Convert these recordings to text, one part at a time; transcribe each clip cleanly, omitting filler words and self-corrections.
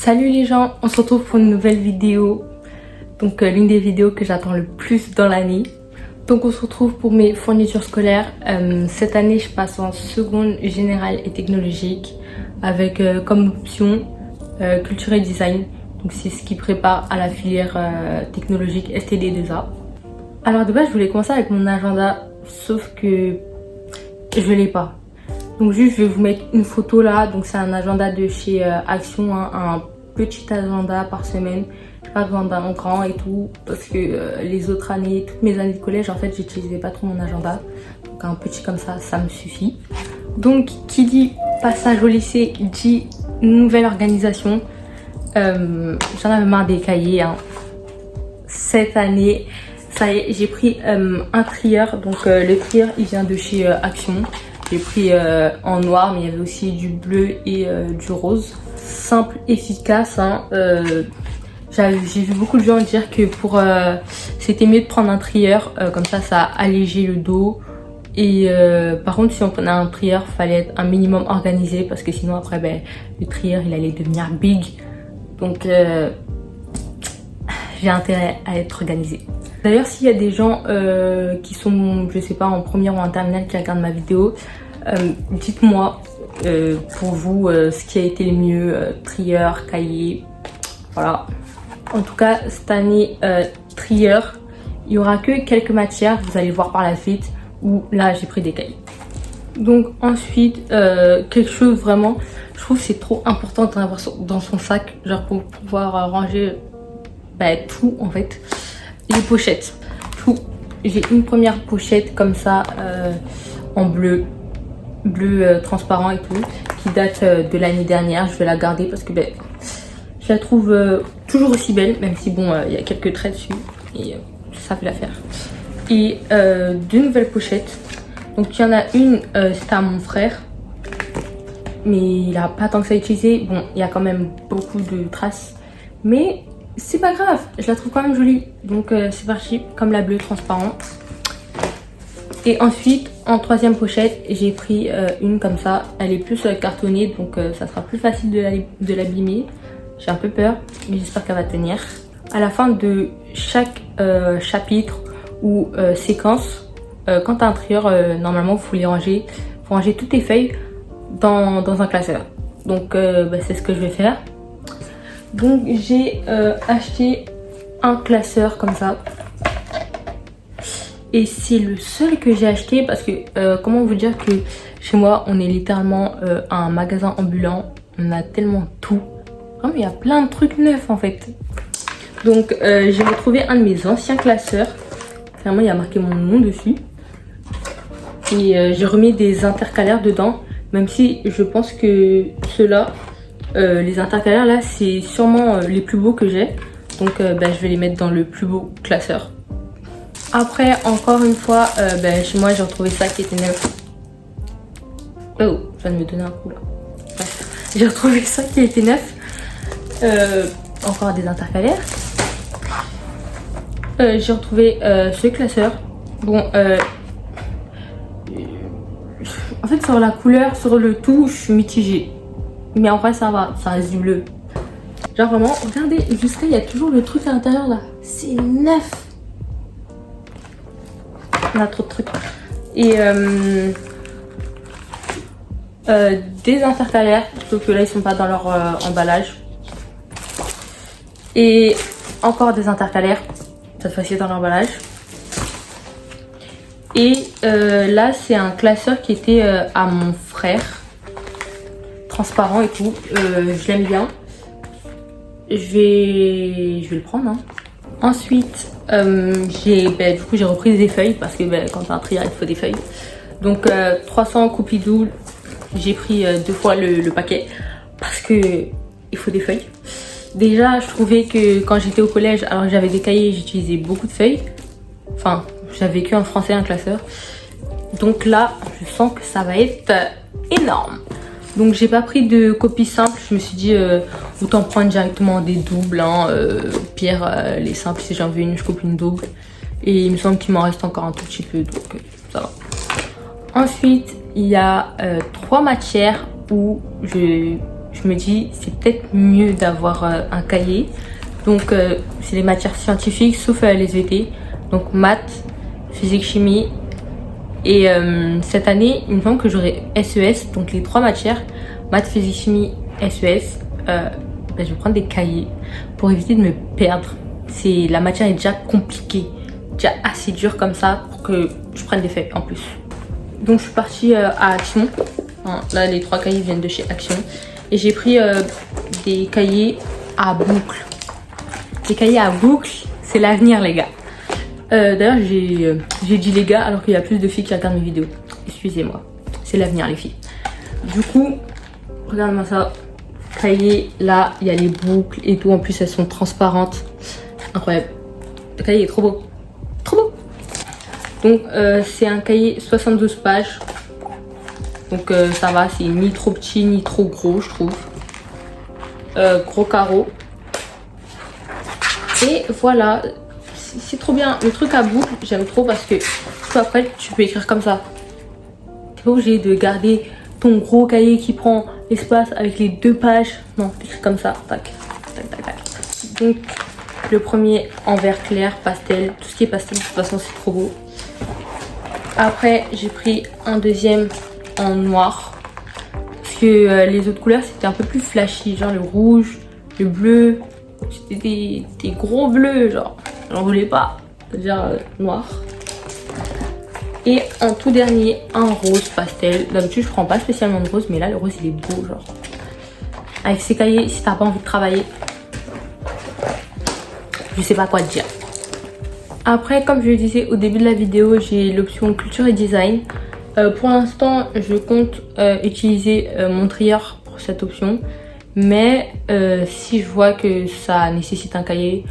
Salut les gens, on se retrouve pour une nouvelle vidéo. Donc l'une des vidéos que j'attends le plus dans l'année. Donc on se retrouve pour mes fournitures scolaires. Cette année je passe en seconde générale et technologique avec comme option culture et design. Donc c'est ce qui prépare à la filière technologique STD2A. Alors de base je voulais commencer avec mon agenda, sauf que je l'ai pas. Donc juste je vais vous mettre une photo là, donc c'est un agenda de chez Action, hein, un petit agenda par semaine. J'ai pas besoin d'un grand et tout, parce que les autres années, toutes mes années de collège en fait j'utilisais pas trop mon agenda. Donc un petit comme ça me suffit. Donc qui dit passage au lycée dit nouvelle organisation. J'en avais marre des cahiers, hein. Cette année, ça y est, j'ai pris un trieur, donc le trieur il vient de chez Action. J'ai pris en noir, mais il y avait aussi du bleu et du rose. Simple, efficace, hein. J'ai vu beaucoup de gens dire que c'était mieux de prendre un trieur, comme ça allégeait le dos. Et par contre, si on prenait un trieur, fallait être un minimum organisé, parce que sinon après le trieur il allait devenir big. Donc j'ai intérêt à être organisé. D'ailleurs, s'il y a des gens qui sont, je sais pas, en première ou en terminale qui regardent ma vidéo, dites-moi pour vous ce qui a été le mieux, trieur, cahier, voilà. En tout cas, cette année, trieur, il y aura que quelques matières, vous allez voir par la suite, où là j'ai pris des cahiers. Donc ensuite, quelque chose vraiment, je trouve que c'est trop important d'en avoir dans son sac, genre pour pouvoir ranger tout en fait. Les pochettes, tout. J'ai une première pochette comme ça en bleu transparent et tout, qui date de l'année dernière. Je vais la garder parce que je la trouve toujours aussi belle, même si bon il y a quelques traits dessus et ça fait l'affaire. Et deux nouvelles pochettes. Donc il y en a une, c'était à mon frère, mais il a pas tant que ça utilisé. Bon, il y a quand même beaucoup de traces, mais c'est pas grave, je la trouve quand même jolie. Donc c'est parti, comme la bleue transparente. Et ensuite, en troisième pochette, j'ai pris une comme ça. Elle est plus cartonnée, donc ça sera plus facile de l'abîmer. J'ai un peu peur, mais j'espère qu'elle va tenir. À la fin de chaque chapitre ou séquence, quand t'as un trieur, normalement, il faut les ranger. Faut ranger toutes tes feuilles dans un classeur. Donc c'est ce que je vais faire. Donc j'ai acheté un classeur comme ça. Et c'est le seul que j'ai acheté parce que comment vous dire que chez moi on est littéralement un magasin ambulant. On a tellement tout. Vraiment il y a plein de trucs neufs en fait. Donc j'ai retrouvé un de mes anciens classeurs. Vraiment il y a marqué mon nom dessus. Et j'ai remis des intercalaires dedans. Même si je pense que ceux-là, les intercalaires là c'est sûrement les plus beaux que j'ai. Donc je vais les mettre dans le plus beau classeur. Après encore une fois chez moi j'ai retrouvé ça qui était neuf. Oh, je viens de me donner un coup là. Bref, j'ai retrouvé ça qui était neuf. Encore des intercalaires. J'ai retrouvé ce classeur. Bon en fait sur la couleur, sur le tout, je suis mitigée. Mais en vrai ça va, ça reste du bleu. Genre vraiment, regardez, jusqu'à il y a toujours le truc à l'intérieur là. C'est neuf. On a trop de trucs. Et des intercalaires, sauf que là ils sont pas dans leur emballage. Et encore des intercalaires, cette fois-ci dans l'emballage. Et là c'est un classeur qui était à mon frère. Transparent et tout, je l'aime bien. Je vais le prendre, hein. Ensuite du coup j'ai repris des feuilles parce que quand t'as un trieur il faut des feuilles. Donc 300 coupidoules, j'ai pris deux fois le paquet parce que il faut des feuilles. Déjà je trouvais que quand j'étais au collège, alors que j'avais des cahiers, j'utilisais beaucoup de feuilles. Enfin j'avais vécu en français un classeur. Donc là je sens que ça va être énorme. Donc j'ai pas pris de copie simple, je me suis dit autant prendre directement des doubles, hein, pire les simples, si j'en veux une je coupe une double. Et il me semble qu'il m'en reste encore un tout petit peu, donc ça va. Ensuite il y a 3 matières où je je me dis c'est peut-être mieux d'avoir un cahier. Donc c'est les matières scientifiques sauf les VT. Donc maths, physique, chimie. Et cette année, il me semble que j'aurai SES, donc les 3 matières, maths, physique, chimie, SES. Je vais prendre des cahiers pour éviter de me perdre. La matière est déjà compliquée, déjà assez dure comme ça pour que je prenne des feuilles en plus. Donc je suis partie à Action. Là les 3 cahiers viennent de chez Action. Et j'ai pris des cahiers à boucle. Les cahiers à boucle, c'est l'avenir les gars. D'ailleurs j'ai dit les gars alors qu'il y a plus de filles qui regardent mes vidéos. Excusez-moi, c'est l'avenir les filles. Du coup, regarde-moi ça. Cahier, là il y a les boucles et tout. En plus elles sont transparentes. Incroyable. Le cahier est trop beau. Trop beau. Donc c'est un cahier 72 pages. Donc ça va, c'est ni trop petit ni trop gros je trouve. Gros carreau. Et voilà. C'est trop bien. Le truc à boucle, j'aime trop parce que après tu peux écrire comme ça. T'es pas obligé de garder ton gros cahier qui prend l'espace avec les 2 pages. Non, t'écris comme ça. Tac, tac, tac, tac. Donc le premier en vert clair, pastel. Tout ce qui est pastel de toute façon c'est trop beau. Après j'ai pris un deuxième en noir. Parce que les autres couleurs c'était un peu plus flashy. Genre le rouge, le bleu. C'était des gros bleus genre. J'en voulais pas, c'est-à-dire noir. Et en tout dernier, un rose pastel. D'habitude, je prends pas spécialement de rose, mais là, le rose, il est beau, genre. Avec ces cahiers, si t'as pas envie de travailler, je sais pas quoi te dire. Après, comme je le disais au début de la vidéo, j'ai l'option culture et design. Pour l'instant, je compte utiliser mon trieur pour cette option. Mais si je vois que ça nécessite un cahier,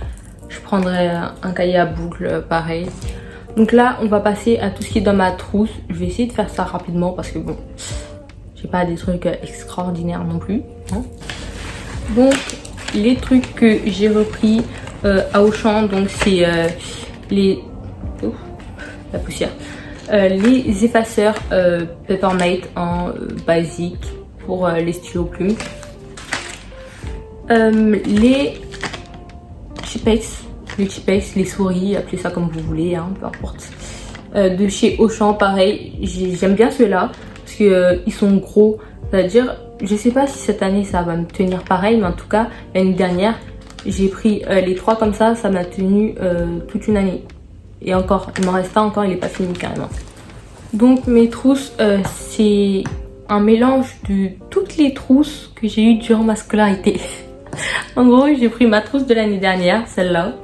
je prendrai un cahier à boucle pareil. Donc là on va passer à tout ce qui est dans ma trousse. Je vais essayer de faire ça rapidement parce que bon, j'ai pas des trucs extraordinaires non plus hein. Donc les trucs que j'ai repris à Auchan, donc c'est les la poussière, les effaceurs Papermate en basique pour les stylos plumes, les Chipex, les souris, appelez ça comme vous voulez, hein, peu importe. De chez Auchan, pareil, j'aime bien ceux-là parce que ils sont gros. C'est-à-dire, je sais pas si cette année ça va me tenir pareil, mais en tout cas l'année dernière j'ai pris les 3 comme ça m'a tenu toute une année. Et encore, il m'en reste encore, il est pas fini carrément. Donc mes trousses, c'est un mélange de toutes les trousses que j'ai eues durant ma scolarité. En gros, j'ai pris ma trousse de l'année dernière, celle-là.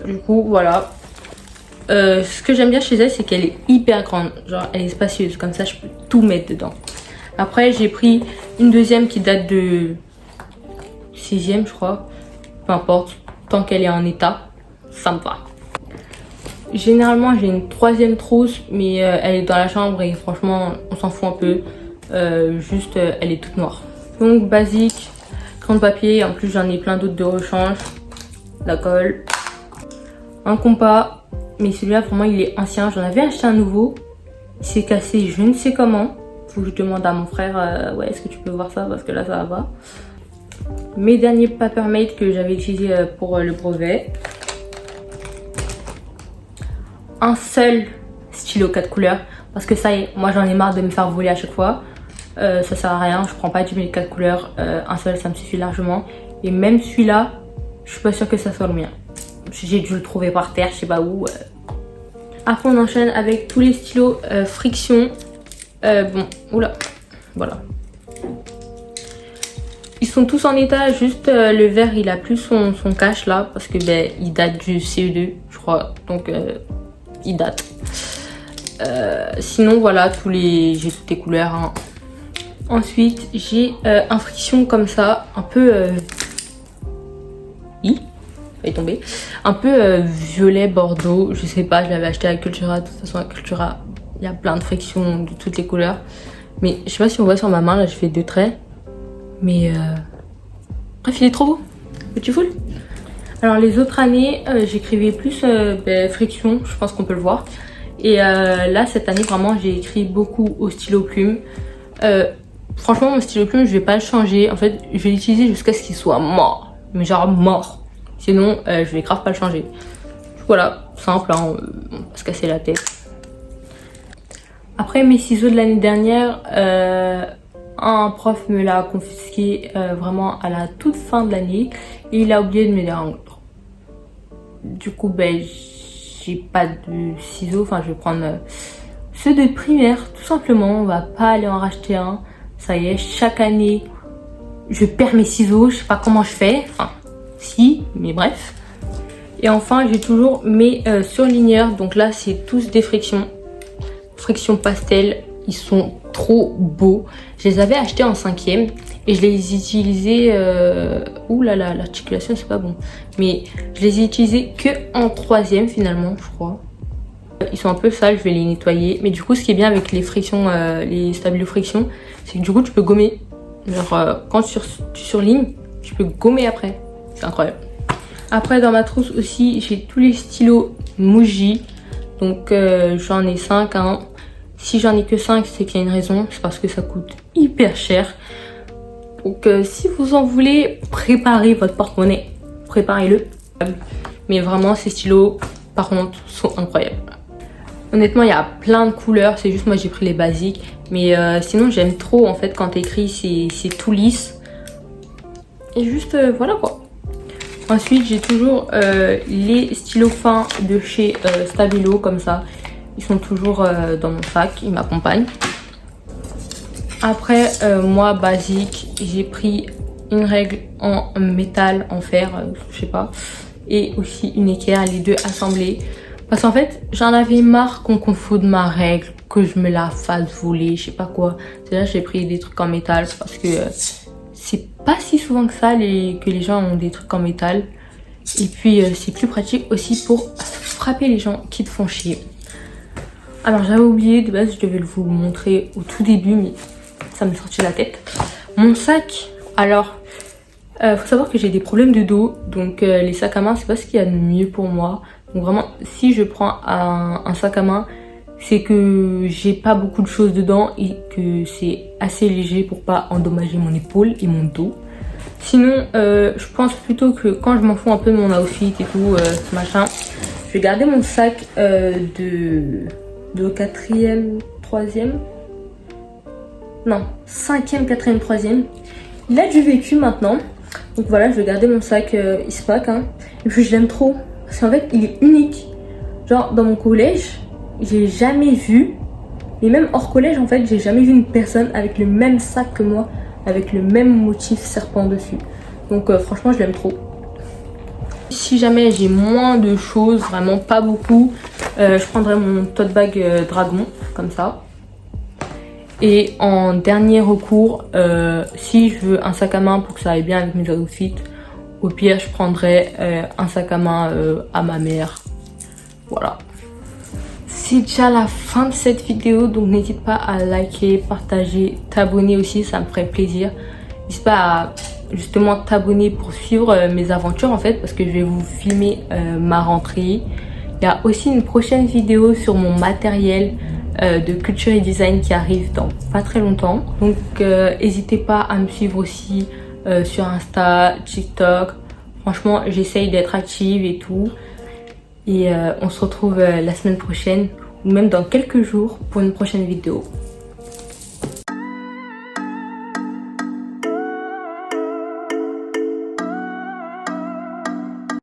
Du coup, voilà. Ce que j'aime bien chez elle, c'est qu'elle est hyper grande. Genre, elle est spacieuse. Comme ça, je peux tout mettre dedans. Après, j'ai pris une deuxième qui date de 6e, je crois. Peu importe. Tant qu'elle est en état, ça me va. Généralement, j'ai une 3e trousse, mais elle est dans la chambre et franchement, on s'en fout un peu. Juste, elle est toute noire. Donc, basique. Crayon de papier, en plus j'en ai plein d'autres de rechange, la colle, un compas, mais celui-là vraiment il est ancien, j'en avais acheté un nouveau, il s'est cassé je ne sais comment, faut que je demande à mon frère, ouais est-ce que tu peux voir ça parce que là ça va pas. Mes derniers Papermate que j'avais utilisé pour le brevet, un seul stylo 4 couleurs, parce que ça y est, moi j'en ai marre de me faire voler à chaque fois. Ça sert à rien, je prends pas 10 000 4 couleurs, un seul ça me suffit largement. Et même celui-là, je suis pas sûre que ça soit le mien. J'ai dû le trouver par terre, je sais pas où. Après on enchaîne avec tous les stylos friction. Bon, oula, voilà. Ils sont tous en état, juste le vert il a plus son cache là, parce que ben, il date du CE2 je crois, donc il date. Sinon voilà, j'ai toutes les couleurs hein. Ensuite, j'ai un friction comme ça, un peu... est tombé. Un peu violet bordeaux, je sais pas, je l'avais acheté à Cultura. De toute façon, à Cultura, il y a plein de frictions de toutes les couleurs. Mais je sais pas si on voit sur ma main, là, je fais 2 traits. Mais bref, il est trop beau. Beautiful. Alors, les autres années, j'écrivais plus friction, je pense qu'on peut le voir. Et là, cette année, vraiment, j'ai écrit beaucoup au stylo plume. Franchement, mon stylo plume, je vais pas le changer. En fait, je vais l'utiliser jusqu'à ce qu'il soit mort. Mais genre mort. Sinon, je vais grave pas le changer. Voilà, simple, hein, on va pas se casser la tête. Après, mes ciseaux de l'année dernière, un prof me l'a confisqué vraiment à la toute fin de l'année. Et il a oublié de me les rendre. Du coup, ben, j'ai pas de ciseaux. Enfin, je vais prendre ceux de primaire, tout simplement. On va pas aller en racheter un. Ça y est, chaque année, je perds mes ciseaux. Je sais pas comment je fais. Enfin, si, mais bref. Et enfin, j'ai toujours mes surligneurs. Donc là, c'est tous des frictions. Frictions pastel. Ils sont trop beaux. Je les avais achetés en 5e. Et je les utilisais... Ouh là là, l'articulation, c'est pas bon. Mais je les ai utilisés que en 3e finalement, je crois. Ils sont un peu sales, je vais les nettoyer. Mais du coup, ce qui est bien avec les frictions, les stabilo frictions, c'est que du coup, tu peux gommer. Genre, quand tu surlignes, tu peux gommer après. C'est incroyable. Après, dans ma trousse aussi, j'ai tous les stylos Muji. Donc, j'en ai 5. Hein. Si j'en ai que 5, c'est qu'il y a une raison. C'est parce que ça coûte hyper cher. Donc, si vous en voulez, préparez votre porte-monnaie. Préparez-le. Mais vraiment, ces stylos, par contre, sont incroyables. Honnêtement, il y a plein de couleurs. C'est juste moi, j'ai pris les basiques. Mais sinon, j'aime trop, en fait, quand t'écris, c'est tout lisse. Et juste, voilà quoi. Ensuite, j'ai toujours les stylos fins de chez Stabilo, comme ça. Ils sont toujours dans mon sac, ils m'accompagnent. Après, moi, basique, j'ai pris une règle en métal, en fer, je sais pas. Et aussi une équerre, les deux assemblés. Parce qu'en fait, j'en avais marre qu'on confonde ma règle, que je me la fasse voler, je sais pas quoi. C'est là j'ai pris des trucs en métal parce que c'est pas si souvent que ça que les gens ont des trucs en métal. Et puis c'est plus pratique aussi pour frapper les gens qui te font chier. Alors j'avais oublié, de base je devais vous le montrer au tout début, mais ça me sortit de la tête. Mon sac, alors faut savoir que j'ai des problèmes de dos, donc les sacs à main c'est pas ce qu'il y a de mieux pour moi. Donc vraiment, si je prends un sac à main, c'est que j'ai pas beaucoup de choses dedans et que c'est assez léger pour pas endommager mon épaule et mon dos. Sinon, je pense plutôt que quand je m'en fous un peu de mon outfit et tout, machin, je vais garder mon sac de 4e, 3e. Non, 5e, 4e, 3e. Il a du vécu maintenant. Donc voilà, je vais garder mon sac Ispac. Hein. Et puis je l'aime trop. Parce qu'en fait, il est unique. Genre, dans mon collège, j'ai jamais vu, et même hors collège, en fait, j'ai jamais vu une personne avec le même sac que moi, avec le même motif serpent dessus. Donc, franchement, je l'aime trop. Si jamais j'ai moins de choses, vraiment pas beaucoup, je prendrai mon tote bag dragon, comme ça. Et en dernier recours, si je veux un sac à main pour que ça aille bien avec mes outfits, au pire, je prendrai un sac à main à ma mère. Voilà. C'est déjà la fin de cette vidéo, donc n'hésite pas à liker, partager, t'abonner aussi, ça me ferait plaisir. N'hésite pas à justement t'abonner pour suivre mes aventures en fait, parce que je vais vous filmer ma rentrée. Il y a aussi une prochaine vidéo sur mon matériel de culture et design qui arrive dans pas très longtemps. Donc n'hésitez pas à me suivre aussi sur Insta, TikTok. Franchement, j'essaye d'être active et tout. Et on se retrouve la semaine prochaine ou même dans quelques jours pour une prochaine vidéo.